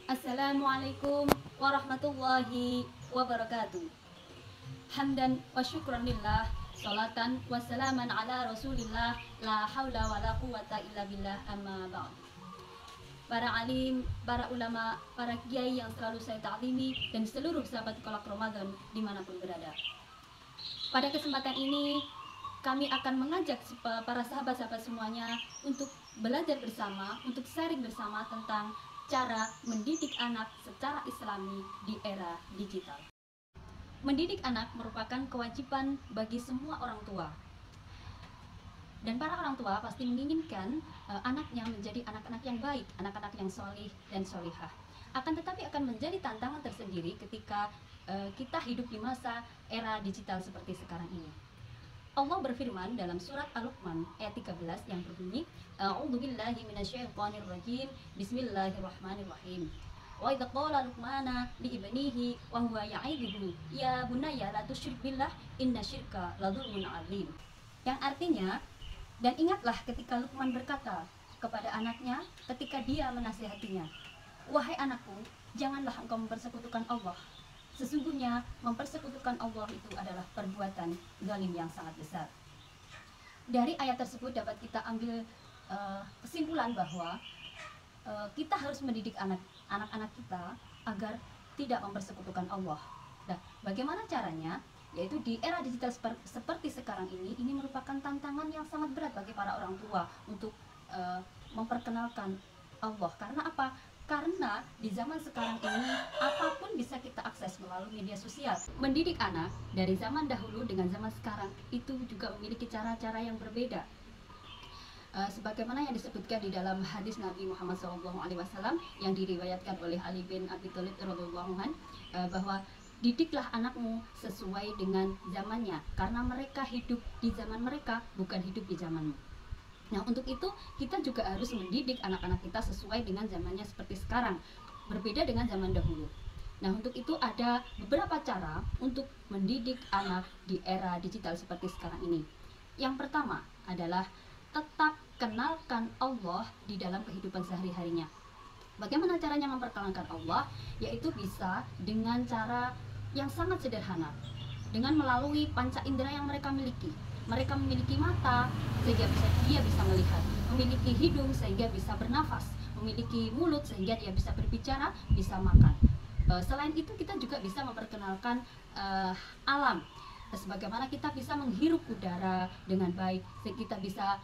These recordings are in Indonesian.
Assalamualaikum warahmatullahi wabarakatuh. Hamdan wa syukran lillah, salatan wa salaman ala rasulillah, la haula wa la quwata illa billah, amma ba'd. Para alim, para ulama, para kiai yang selalu saya taklimi, dan seluruh sahabat kolak Ramadan dimanapun berada. Pada kesempatan ini kami akan mengajak para sahabat-sahabat semuanya untuk belajar bersama, untuk sharing bersama tentang cara mendidik anak secara islami di era digital. Mendidik anak merupakan kewajiban bagi semua orang tua. Dan para orang tua pasti menginginkan anaknya menjadi anak-anak yang baik, anak-anak yang solih dan solihah. Akan tetapi akan menjadi tantangan tersendiri ketika kita hidup di masa era digital seperti sekarang ini. Allah berfirman dalam surat Al-Luqman ayat 13 yang berbunyi, A'udzubillahi minasyaitonirrajim, Bismillahirrahmanirrahim. Wa idza qala Luqmana li ibnihi wa huwa ya'iduhu, ya bunayya la tusyrik billah, inna syirka la dzulmun 'adzim. Yang artinya, dan ingatlah ketika Luqman berkata kepada anaknya ketika dia menasihatinya, wahai anakku, janganlah engkau mempersekutukan Allah. Sesungguhnya mempersekutukan Allah itu adalah perbuatan zalim yang sangat besar. Dari ayat tersebut dapat kita ambil kesimpulan bahwa kita harus mendidik anak-anak kita agar tidak mempersekutukan Allah. Nah, bagaimana caranya? Yaitu di era digital seperti sekarang ini merupakan tantangan yang sangat berat bagi para orang tua untuk memperkenalkan Allah. Karena apa? Karena di zaman sekarang ini apapun bisa kita akses melalui media sosial. Mendidik anak dari zaman dahulu dengan zaman sekarang itu juga memiliki cara-cara yang berbeda. Sebagaimana yang disebutkan di dalam hadis Nabi Muhammad SAW yang diriwayatkan oleh Ali bin Abi Thalib radhiyallahu anhu, bahwa didiklah anakmu sesuai dengan zamannya, karena mereka hidup di zaman mereka, bukan hidup di zamanmu. Nah, untuk itu kita juga harus mendidik anak-anak kita sesuai dengan zamannya seperti sekarang, berbeda dengan zaman dahulu. Nah, untuk itu ada beberapa cara untuk mendidik anak di era digital seperti sekarang ini. Yang pertama adalah tetap kenalkan Allah di dalam kehidupan sehari-harinya. Bagaimana caranya memperkenalkan Allah? Yaitu bisa dengan cara yang sangat sederhana, dengan melalui panca indera yang mereka miliki. Mereka memiliki mata sehingga dia bisa melihat, memiliki hidung sehingga bisa bernafas, memiliki mulut sehingga dia bisa berbicara, bisa makan. Selain itu kita juga bisa memperkenalkan alam, sebagaimana kita bisa menghirup udara dengan baik, sehingga kita bisa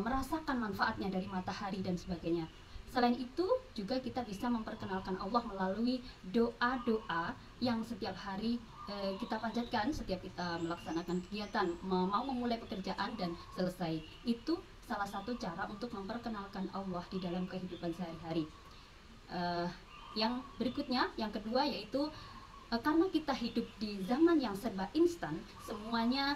merasakan manfaatnya dari matahari dan sebagainya. Selain itu juga kita bisa memperkenalkan Allah melalui doa-doa yang setiap hari kita panjatkan setiap kita melaksanakan kegiatan, mau memulai pekerjaan dan selesai. Itu salah satu cara untuk memperkenalkan Allah di dalam kehidupan sehari-hari. Yang berikutnya, yang kedua, yaitu karena kita hidup di zaman yang serba instan, semuanya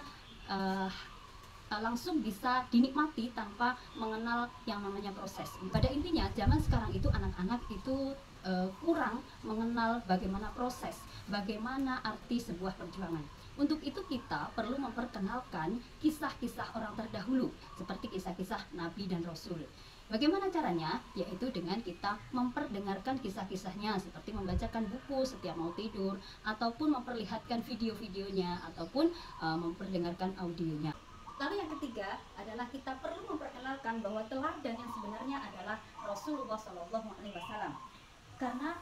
langsung bisa dinikmati tanpa mengenal yang namanya proses. Pada intinya zaman sekarang itu anak-anak itu kurang mengenal bagaimana proses, bagaimana arti sebuah perjuangan. Untuk itu kita perlu memperkenalkan kisah-kisah orang terdahulu seperti kisah-kisah Nabi dan Rasul. Bagaimana caranya? Yaitu dengan kita memperdengarkan kisah-kisahnya, seperti membacakan buku setiap mau tidur, ataupun memperlihatkan video-videonya, ataupun memperdengarkan audionya. Lalu yang ketiga adalah kita perlu memperkenalkan bahwa teladan yang sebenarnya adalah Rasulullah SAW. Karena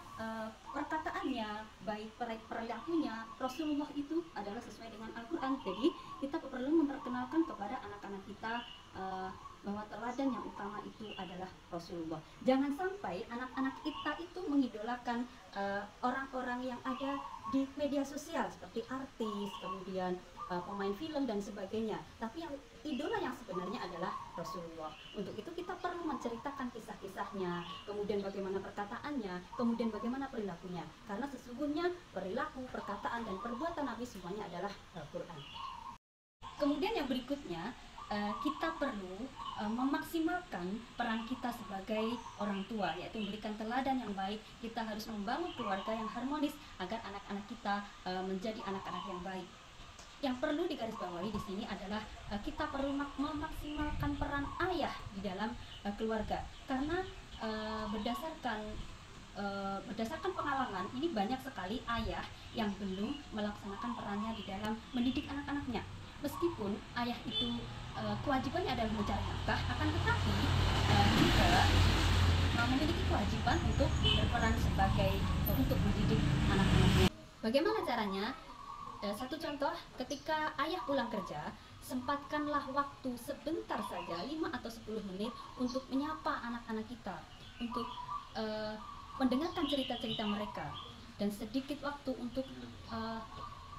perkataannya, baik perilakunya, Rasulullah itu adalah sesuai dengan Al-Quran. Jadi kita perlu memperkenalkan kepada anak-anak kita bahwa teladan yang utama itu adalah Rasulullah. Jangan sampai anak-anak kita itu mengidolakan orang-orang yang ada di media sosial seperti artis, kemudian pemain film dan sebagainya. Tapi yang idola yang sebenarnya adalah Rasulullah. Untuk itu kita perlu menceritakan kisah-kisahnya, kemudian bagaimana perkataannya, kemudian bagaimana perilakunya. Karena sesungguhnya perilaku, perkataan, dan perbuatan Nabi semuanya adalah Al-Quran. Kemudian yang berikutnya, kita perlu memaksimalkan peran kita sebagai orang tua, yaitu memberikan teladan yang baik. Kita harus membangun keluarga yang harmonis agar anak-anak kita menjadi anak-anak yang baik. Yang perlu digarisbawahi di sini adalah kita perlu memaksimalkan peran ayah di dalam keluarga, karena berdasarkan berdasarkan pengalaman ini banyak sekali ayah yang belum melaksanakan perannya di dalam mendidik anak-anaknya. Meskipun ayah itu kewajibannya adalah mencari nafkah, akan tetapi juga memiliki kewajiban untuk berperan sebagai untuk mendidik anak-anaknya. Bagaimana caranya? Satu contoh, ketika ayah pulang kerja, sempatkanlah waktu sebentar saja, 5 atau 10 menit untuk menyapa anak-anak kita, untuk mendengarkan cerita-cerita mereka, dan sedikit waktu untuk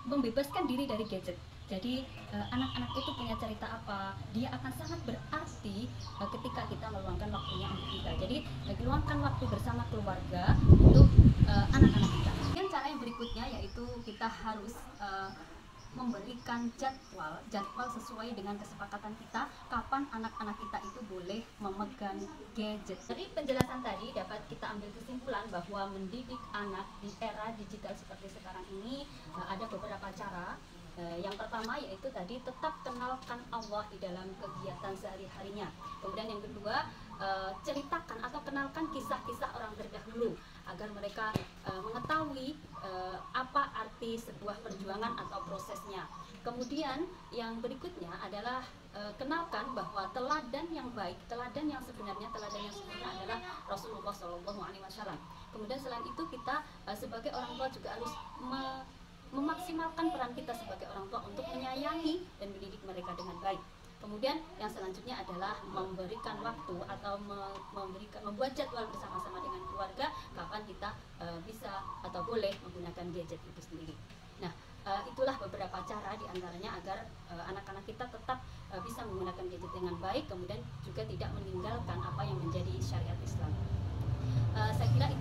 membebaskan diri dari gadget. Jadi anak-anak itu punya cerita apa, dia akan sangat berarti ketika kita meluangkan waktunya untuk kita. Jadi luangkan waktu bersama keluarga untuk anak-anak kita. Dan cara yang berikutnya yaitu kita harus memberikan jadwal sesuai dengan kesepakatan kita kapan anak-anak kita itu boleh memegang gadget. Dari penjelasan tadi dapat kita ambil kesimpulan bahwa mendidik anak di era digital seperti sekarang ini ada beberapa cara. Yang pertama yaitu tadi tetap kenalkan Allah di dalam kegiatan sehari-harinya. Kemudian yang kedua, ceritakan atau kenalkan kisah-kisah orang terdahulu agar mereka mengetahui apa arti sebuah perjuangan atau prosesnya. Kemudian yang berikutnya adalah kenalkan bahwa teladan yang baik, teladan yang sebenarnya adalah Rasulullah SAW. Kemudian selain itu kita sebagai orang tua juga harus memaksimalkan peran kita sebagai orang tua untuk menyayangi dan mendidik mereka dengan baik. Kemudian yang selanjutnya adalah memberikan waktu atau membuat jadwal bersama-sama dengan keluarga kapan kita bisa atau boleh menggunakan gadget itu sendiri. Nah, itulah beberapa cara diantaranya agar anak-anak kita tetap bisa menggunakan gadget dengan baik, kemudian juga tidak meninggalkan apa yang menjadi syariat Islam. Saya kira